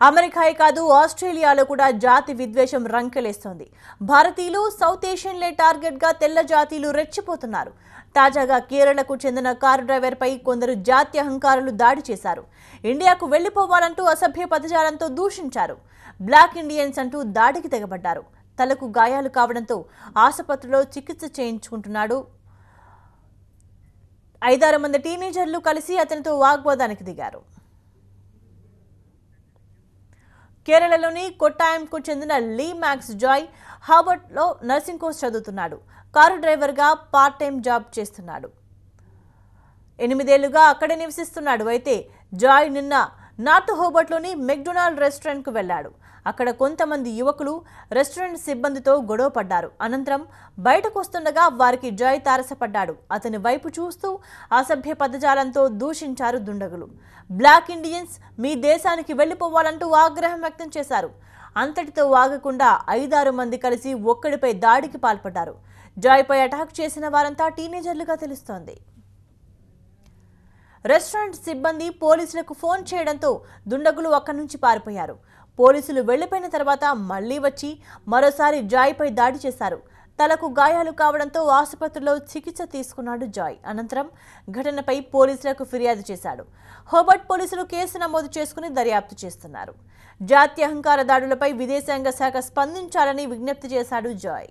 అమెరికాయే కాదు ఆస్ట్రేలియాలో కూడా జాతి విద్వేషం రంకెలేస్తోంది. భారతీయులు సౌత్ ఏషియన్లే టార్గెట్ గా తెల్ల జాతీయులు రెచ్చిపోతున్నారు. తాజాగా కేరళకు చెందిన కారు డ్రైవర్పై కొందరు జాతి అహంకారులు దాడి చేశారు. ఇండియాకు వెళ్లిపోవాలంటూ అసభ్య పదజాలంతో దూషించారు. బ్లాక్ ఇండియన్స్ అంటూ దాడికి తెగబడ్డారు. తలకు గాయాలు కావడంతో ఆసుపత్రిలో చికిత్స చేయించుకుంటున్నాడు. 5-6 మంది టీనేజర్లు కలిసి అతనితో వాగ్వాదానికి దిగారు. కేరళలోని కొట్టాయంకు చెందిన లీ మ్యాక్స్ జాయ్ హార్వర్డ్లో నర్సింగ్ కోర్స్ చదువుతున్నాడు. కారు డ్రైవర్గా పార్ట్ టైం జాబ్ చేస్తున్నాడు. 8 ఏళ్లుగా అక్కడే నివసిస్తున్నాడు. అయితే జాయ్ నిన్న నార్త్ హోబర్ట్లోని మెక్డొనాల్డ్ రెస్టారెంట్కు వెళ్లాడు. అక్కడ కొంతమంది యువకులు రెస్టారెంట్ సిబ్బందితో గొడవ పడ్డారు. అనంతరం బయటకు వస్తుండగా వారికి జాయ్ తారసపడ్డాడు. అతని వైపు చూస్తూ అసభ్య పదజాలంతో దూషించారు దుండగులు. బ్లాక్ ఇండియన్స్ మీ దేశానికి వెళ్లిపోవాలంటూ ఆగ్రహం వ్యక్తం చేశారు. అంతటితో ఆగకుండా 5-6 మంది కలిసి ఒక్కడిపై దాడికి పాల్పడ్డారు. జాయ్పై అటాక్ చేసిన వారంతా టీనేజర్లుగా తెలుస్తోంది. రెస్టారెంట్ సిబ్బంది పోలీసులకు ఫోన్ చేయడంతో దుండగులు అక్కడి నుంచి పారిపోయారు. పోలీసులు వెళ్లిపోయిన తర్వాత మళ్లీ వచ్చి మరోసారి జాయ్పై దాడి చేశారు. తలకు గాయాలు కావడంతో ఆసుపత్రిలో చికిత్స తీసుకున్నాడు జాయ్. అనంతరం ఘటనపై పోలీసులకు ఫిర్యాదు చేశాడు. హోబర్ట్ పోలీసులు కేసు నమోదు చేసుకుని దర్యాప్తు చేస్తున్నారు. జాతి అహంకార దాడులపై విదేశాంగ శాఖ స్పందించాలని విజ్ఞప్తి చేశాడు జాయ్.